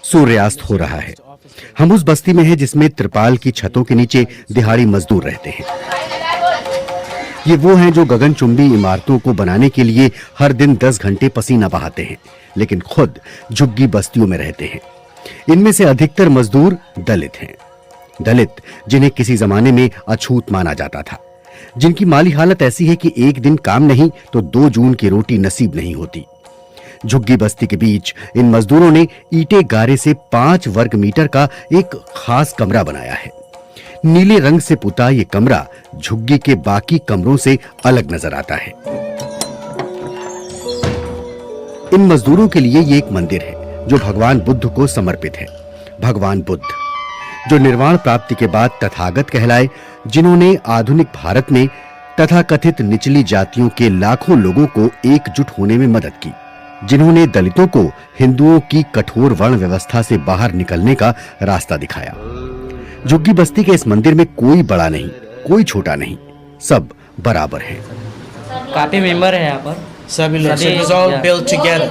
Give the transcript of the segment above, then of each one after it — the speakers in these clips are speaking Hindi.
सूर्यास्त हो रहा है। हम उस बस्ती में हैं जिसमें त्रिपाल की छतों के नीचे दिहाड़ी मजदूर रहते हैं। ये वो हैं जो गगनचुंबी इमारतों को बनाने के लिए हर दिन 10 घंटे पसीना बहाते हैं, लेकिन खुद झुग्गी बस्तियों में रहते हैं। इनमें से अधिकतर मजदूर दलित हैं। दलित जिन्हें किसी जमाने में अछूत माना जाता था, जिनकी माली हालत ऐसी है कि एक दिन काम नहीं तो 2 जून की रोटी नसीब नहीं होती। झुग्गी बस्ती के बीच इन मजदूरों ने ईंटे गारे से 5 वर्ग मीटर का एक खास कमरा बनाया है। नीले रंग से पुता ये कमरा झुग्गी के बाकी कमरों से अलग नजर आता है। इन मजदूरों के लिए ये एक मंदिर है जो भगवान बुद्ध को समर्पित है। भगवान बुद्ध जो निर्वाण प्राप्ति के बाद तथागत कहलाए, जिन्होंने आधुनिक भारत में तथाकथित निचली जातियों के लाखों लोगों को एकजुट होने में मदद की, जिन्होंने दलितों को हिंदुओं की कठोर वर्ण व्यवस्था से बाहर निकलने का रास्ता दिखाया। झुग्गी बस्ती के इस मंदिर में कोई बड़ा नहीं, कोई छोटा नहीं, सब बराबर हैं। काफी मेंबर है यहाँ पर, सभी लोग, so it was all built together.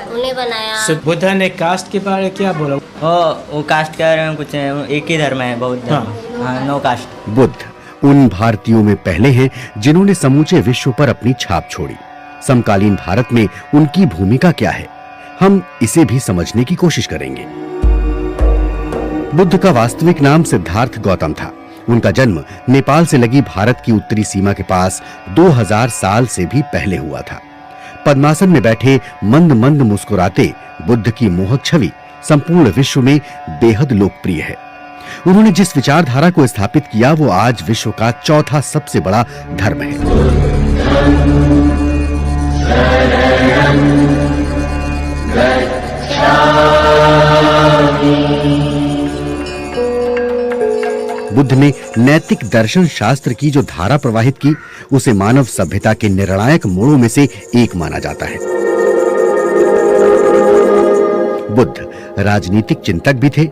उन्हें बनाया। So बुद्ध ने कास्ट के बारे में क्या बोला? वो कास्ट के बारे में कुछ एक ही धर्म है, बौद्ध धर्म। हाँ, नो कास्ट। बुद्ध उन भारतीयों में पहले हैं जिन्होंने समूचे विश्व पर अपनी छाप छोड़ी। समकालीन भारत में उनकी भूमिका क्या है, हम इसे भी समझने की कोशिश करेंगे। बुद्ध का वास्तविक नाम सिद्धार्थ गौतम था। उनका जन्म नेपाल से लगी भारत की उत्तरी सीमा के पास 2000 साल से भी पहले हुआ था। पद्मासन में बैठे मंद मंद मुस्कुराते बुद्ध की मोहक छवि संपूर्ण विश्व में बेहद लोकप्रिय है। उन्होंने जिस विचारधारा को स्थापित किया वो आज विश्व का चौथा सबसे बड़ा धर्म है। बुद्ध ने नैतिक दर्शन शास्त्र की जो धारा प्रवाहित की, उसे मानव सभ्यता के निर्णायक मोड़ों में से एक माना जाता है। बुद्ध राजनीतिक चिंतक भी थे,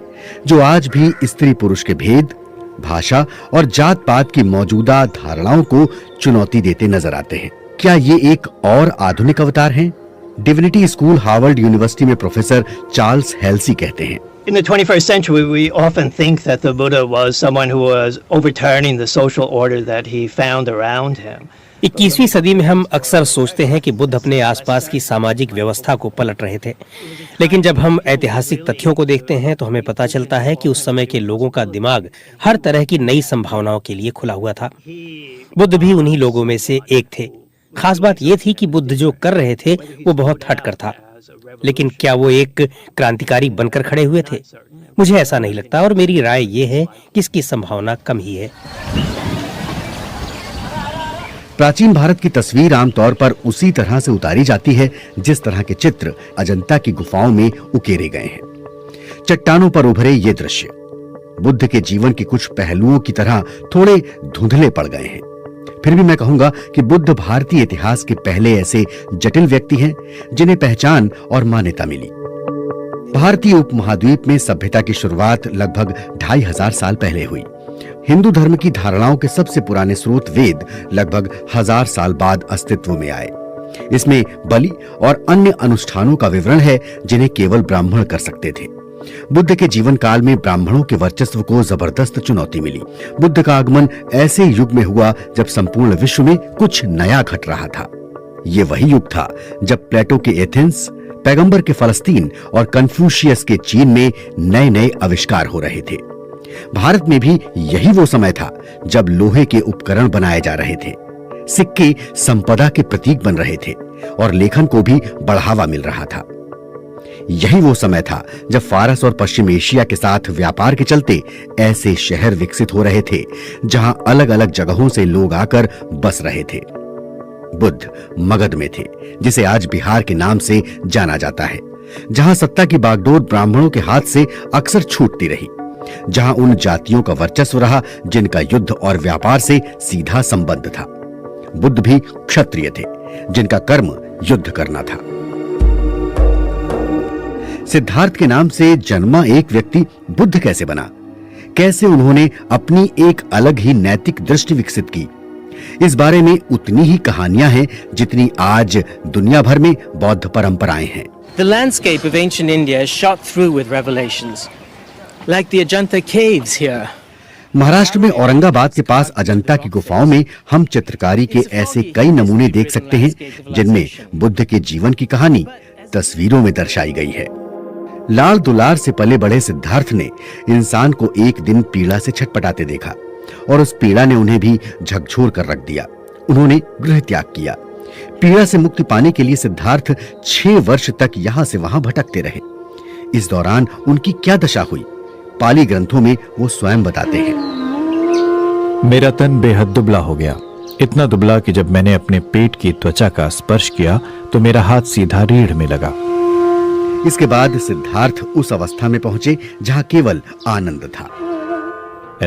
जो आज भी स्त्री पुरुष के भेद, भाषा और जात पात की मौजूदा धारणाओं को चुनौती देते नजर आते हैं। क्या ये एक और आधुनिक अवतार हैं? डिविनिटी स्कूल हार्वर्ड यूनिवर्सिटी में प्रोफेसर चार्ल्स हेल्सी कहते हैं, In the 21st century, we often think that the Buddha was someone who was overturning the social order that he found around him. 21वीं सदी में हम अक्सर सोचते हैं कि बुद्ध अपने आसपास की सामाजिक व्यवस्था को पलट रहे थे, लेकिन जब हम ऐतिहासिक तथ्यों को देखते हैं तो हमें पता चलता है कि उस समय के लोगों का दिमाग हर तरह की नई संभावनाओं के लिए खुला हुआ था। बुद्ध भी उन्हीं लोगों में से एक थे। खास बात यह थी कि बुद्ध जो कर रहे थे वो बहुत हटकर था, लेकिन क्या वो एक क्रांतिकारी बनकर खड़े हुए थे? मुझे ऐसा नहीं लगता, और मेरी राय ये है कि इसकी संभावना कम ही है। प्राचीन भारत की तस्वीर आमतौर पर उसी तरह से उतारी जाती है जिस तरह के चित्र अजंता की गुफाओं में उकेरे गए हैं। चट्टानों पर उभरे ये दृश्य बुद्ध के जीवन के कुछ पहलुओं की तरह थोड़े धुंधले पड़ गए हैं। फिर भी मैं कहूंगा कि बुद्ध भारतीय इतिहास के पहले ऐसे जटिल व्यक्ति हैं जिन्हें पहचान और मान्यता मिली। भारतीय उपमहाद्वीप में सभ्यता की शुरुआत लगभग 2500 साल पहले हुई। हिंदू धर्म की धारणाओं के सबसे पुराने स्रोत वेद लगभग 1000 साल बाद अस्तित्व में आए। इसमें बलि और अन्य अनुष्ठानों का विवरण है जिन्हें केवल ब्राह्मण कर सकते थे। बुद्ध के जीवन काल में ब्राह्मणों के वर्चस्व को जबरदस्त चुनौती मिली। बुद्ध का आगमन ऐसे युग में हुआ जब संपूर्ण विश्व में कुछ नया घट रहा था। ये वही युग था जब प्लेटो के एथेंस, पैगंबर के फलस्तीन और कन्फ्यूशियस के चीन में नए नए आविष्कार हो रहे थे। भारत में भी यही वो समय था जब लोहे के उपकरण बनाए जा रहे थे, सिक्के संपदा के प्रतीक बन रहे थे और लेखन को भी बढ़ावा मिल रहा था। यही वो समय था जब फारस और पश्चिम एशिया के साथ व्यापार के चलते ऐसे शहर विकसित हो रहे थे जहां अलग अलग जगहों से लोग आकर बस रहे थे। बुद्ध मगध में थे, जिसे आज बिहार के नाम से जाना जाता है, जहां सत्ता की बागडोर ब्राह्मणों के हाथ से अक्सर छूटती रही, जहां उन जातियों का वर्चस्व रहा जिनका युद्ध और व्यापार से सीधा संबंध था। बुद्ध भी क्षत्रिय थे, जिनका कर्म युद्ध करना था। सिद्धार्थ के नाम से जन्मा एक व्यक्ति बुद्ध कैसे बना? कैसे उन्होंने अपनी एक अलग ही नैतिक दृष्टि विकसित की? इस बारे में उतनी ही कहानियां हैं जितनी आज दुनिया भर में बौद्ध परंपराएं हैं। The landscape of ancient India is shot through with revelations, like the Ajanta caves here. Maharashtra में औरंगाबाद के पास अजंता की गुफाओं में हम चित्रकारी के ऐसे कई नमूने देख सकते हैं जिनमें बुद्ध के जीवन की कहानी तस्वीरों में दर्शाई गई है। लाल दुलार से पले बड़े सिद्धार्थ ने इंसान को एक दिन पीड़ा से छटपटाते देखा और उस पीड़ा ने उन्हें भी झकझोर कर रख दिया। उन्होंने गृह त्याग किया। पीड़ा से मुक्ति पाने के लिए सिद्धार्थ 6 वर्ष तक यहां से वहां भटकते रहे। इस दौरान उनकी क्या दशा हुई, पाली ग्रंथों में वो स्वयं बताते हैं। मेरा तन बेहद दुबला हो गया, इतना दुबला कि जब मैंने अपने पेट की त्वचा का स्पर्श किया तो मेरा हाथ सीधा रीढ़ में लगा। इसके बाद सिद्धार्थ उस अवस्था में पहुंचे जहां केवल आनंद था।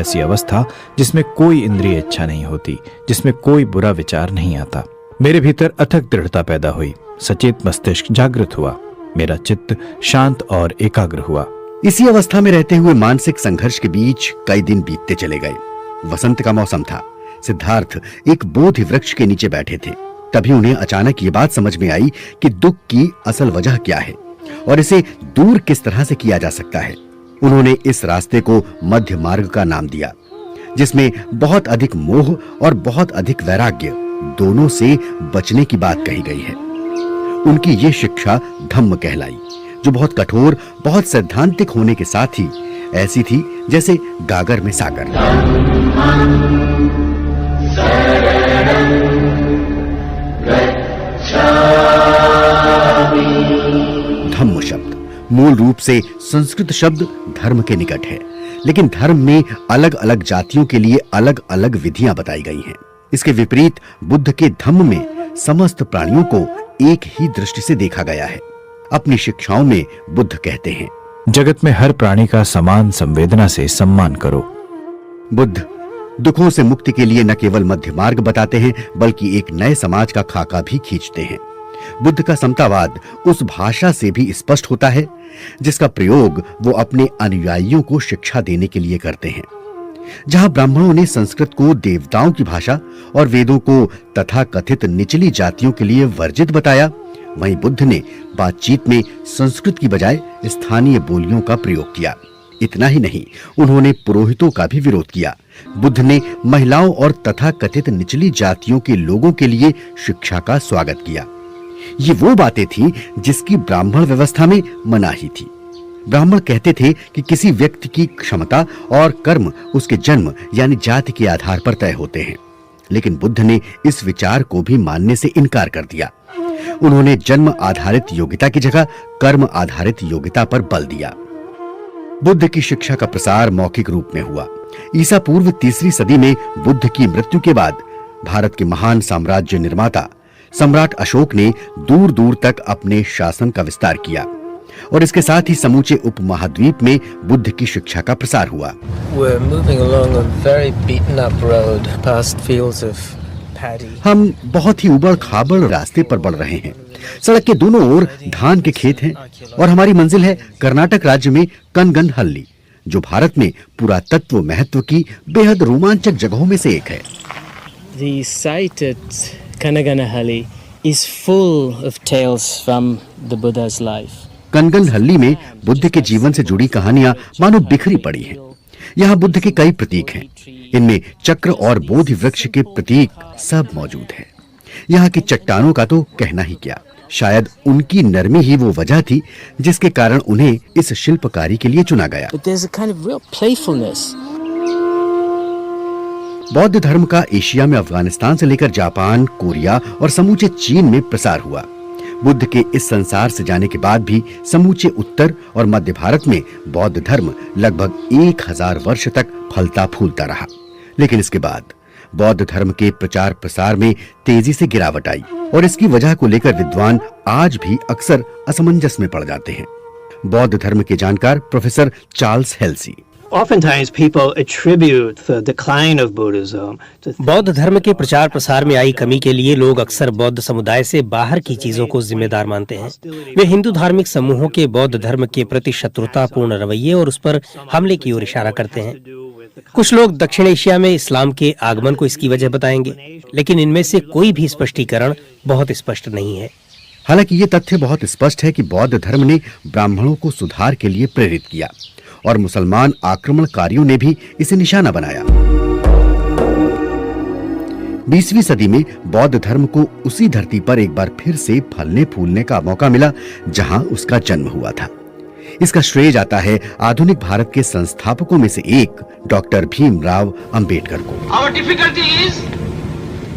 ऐसी अवस्था जिसमें कोई इंद्रिय इच्छा नहीं होती, जिसमें कोई बुरा विचार नहीं आता। मेरे भीतर अथक दृढ़ता पैदा हुई, सचेत मस्तिष्क जागृत हुआ, मेरा चित्त शांत और एकाग्र हुआ। इसी अवस्था में रहते हुए मानसिक संघर्ष के बीच कई दिन बीतते चले गए। वसंत का मौसम था। सिद्धार्थ एक बोधि वृक्ष के नीचे बैठे थे। तभी उन्हें अचानक ये बात समझ में आई कि दुख की असल वजह क्या है और इसे दूर किस तरह से किया जा सकता है। उन्होंने इस रास्ते को मध्य मार्ग का नाम दिया, जिसमें बहुत अधिक मोह और बहुत अधिक वैराग्य दोनों से बचने की बात कही गई है। उनकी ये शिक्षा धम्म कहलाई, जो बहुत कठोर, बहुत सैद्धांतिक होने के साथ ही ऐसी थी जैसे गागर में सागर। धम्म शब्द मूल रूप से संस्कृत शब्द धर्म के निकट है, लेकिन धर्म में अलग अलग जातियों के लिए अलग अलग विधियां बताई गई हैं। इसके विपरीत बुद्ध के धम्म में समस्त प्राणियों को एक ही दृष्टि से देखा गया है। अपनी शिक्षाओं में बुद्ध कहते हैं, जगत में हर प्राणी का समान संवेदना से सम्मान करो। बुद्ध दुखों से मुक्ति के लिए न केवल मध्य मार्ग बताते हैं, बल्कि एक नए समाज का खाका भी खींचते हैं। बुद्ध का समतावाद उस भाषा से भी स्पष्ट होता है जिसका प्रयोग वो अपने अनुयायियों को शिक्षा देने के लिए करते हैं। जहां ब्राह्मणों ने संस्कृत को देवताओं की भाषा और वेदों को तथाकथित निचली जातियों के लिए वर्जित बताया, वहीं बुद्ध ने बातचीत में संस्कृत की बजाय स्थानीय बोलियों का प्रयोग किया। इतना ही नहीं, उन्होंने पुरोहितों का भी विरोध किया। बुद्ध ने महिलाओं और तथाकथित निचली जातियों के लोगों के लिए शिक्षा का स्वागत किया। ये वो बातें थी जिसकी ब्राह्मण व्यवस्था में मनाही थी। ब्राह्मण कहते थे कि किसी व्यक्ति की क्षमता और कर्म उसके जन्म यानी जाति के आधार पर तय होते हैं, लेकिन बुद्ध ने इस विचार को भी मानने से इनकार कर दिया। उन्होंने जन्म आधारित योग्यता की जगह कर्म आधारित योग्यता पर बल दिया। बुद्ध की शिक्षा का प्रसार मौखिक रूप में हुआ। ईसा पूर्व 3री सदी में बुद्ध की मृत्यु के बाद भारत के महान साम्राज्य निर्माता सम्राट अशोक ने दूर दूर तक अपने शासन का विस्तार किया और इसके साथ ही समूचे उपमहाद्वीप में बुद्ध की शिक्षा का प्रसार हुआ। We're moving along a very beaten up road past fields of paddy. हम बहुत ही उबड़ खाबड़ रास्ते पर बढ़ रहे हैं। सड़क के दोनों ओर धान के खेत हैं और हमारी मंजिल है कर्नाटक राज्य में कनगनहल्ली, जो भारत में पुरातत्व महत्व की बेहद रोमांचक जगहों में से एक है। The site at Kanaganahalli is full of tales from the Buddha's life. कनगनहल्ली में बुद्ध के जीवन से जुड़ी कहानियां मानो बिखरी पड़ी हैं। यहाँ बुद्ध के कई प्रतीक हैं। इनमें चक्र और बोधि वृक्ष के प्रतीक सब मौजूद हैं। यहाँ की चट्टानों का तो कहना ही क्या, शायद उनकी नरमी ही वो वजह थी जिसके कारण उन्हें इस शिल्पकारी के लिए चुना गया। But there's a kind of real playfulness. बौद्ध धर्म का एशिया में अफगानिस्तान से लेकर जापान, कोरिया और समूचे चीन में प्रसार हुआ। बुद्ध के इस संसार से जाने के बाद भी समूचे उत्तर और मध्य भारत में बौद्ध धर्म लगभग 1000 वर्ष तक फलता फूलता रहा। लेकिन इसके बाद बौद्ध धर्म के प्रचार प्रसार में तेजी से गिरावट आई और इसकी वजह को लेकर विद्वान आज भी अक्सर असमंजस में पड़ जाते हैं। बौद्ध धर्म के जानकार professor Charles Halsey, Oftentimes people attribute the decline of Buddhism to बौद्ध धर्म के प्रचार प्रसार में आई कमी के लिए लोग अक्सर बौद्ध समुदाय से बाहर की चीजों को जिम्मेदार मानते हैं। वे हिंदू धार्मिक समूहों के बौद्ध धर्म के प्रति शत्रुतापूर्ण रवैये और उस पर हमले की ओर इशारा करते हैं। कुछ लोग दक्षिण एशिया में इस्लाम के आगमन को इसकी वजह बताएंगे, लेकिन इनमें से कोई भी स्पष्टीकरण बहुत स्पष्ट नहीं है। हालांकि ये तथ्य बहुत स्पष्ट है कि बौद्ध धर्म ने ब्राह्मणों को सुधार के लिए प्रेरित किया और मुसलमान आक्रमणकारियों ने भी इसे निशाना बनाया। 20वीं सदी में बौद्ध धर्म को उसी धरती पर एक बार फिर से फलने फूलने का मौका मिला जहां उसका जन्म हुआ था। इसका श्रेय जाता है आधुनिक भारत के संस्थापकों में से एक डॉक्टर भीमराव अंबेडकर को। Our difficulty is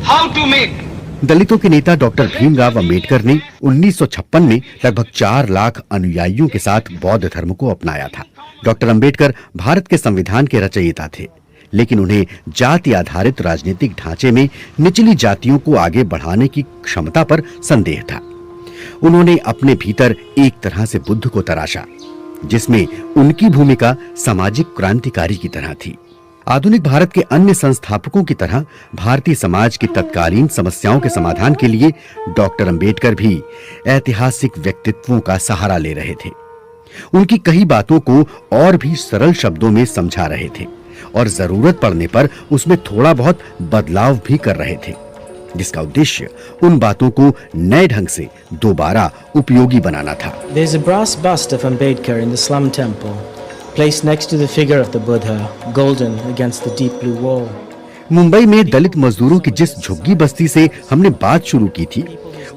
how to make दलितों के नेता डॉक्टर भीमराव अंबेडकर ने 1956 में लगभग 4 लाख अनुयायियों के साथ बौद्ध धर्म को अपनाया था। डॉक्टर अंबेडकर भारत के संविधान के रचयिता थे, लेकिन उन्हें जाति आधारित राजनीतिक ढांचे में निचली जातियों को आगे बढ़ाने की क्षमता पर संदेह था। उन्होंने अपने भीतर एक तरह से बुद्ध को तराशा, जिसमें उनकी भूमिका सामाजिक क्रांतिकारी की तरह थी। आधुनिक भारत के अन्य संस्थापकों की तरह भारतीय समाज की तत्कालीन समस्याओं के समाधान के लिए डॉक्टर अंबेडकर भी ऐतिहासिक व्यक्तित्वों का सहारा ले रहे थे। उनकी कई बातों को और भी सरल शब्दों में समझा रहे थे और जरूरत पड़ने पर उसमें थोड़ा बहुत बदलाव भी कर रहे थे, जिसका उद्देश्य उन बातों को नए ढंग से दोबारा उपयोगी बनाना था। There's a brass bust of Ambedkar in the slum temple, placed next to the figure of the Buddha, golden against the deep blue wall. Mumbai में दलित मजदूरों की जिस झुग्गी बस्ती से हमने बात शुरू की थी,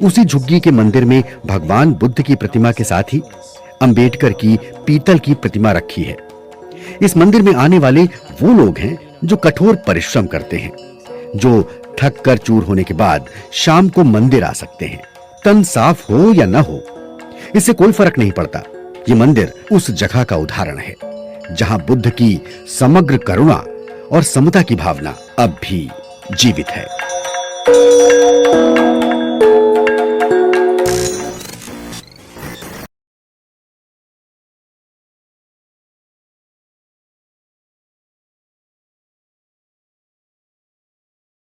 उसी झुग्गी के मंदिर में भगवान बुद्ध की प्रतिमा के साथ ही अंबेडकर की पीतल की प्रतिमा रखी है। इस मंदिर में आने वाले वो लोग हैं जो कठोर परिश्रम करते हैं, जो थक कर चूर होने के बाद शाम को मंदिर आ सकते हैं। तन साफ हो या न हो, इससे कोई फर्क नहीं पड़ता। ये मंदिर उस जगह का उदाहरण है जहां बुद्ध की समग्र करुणा और समता की भावना अब भी जीवित है।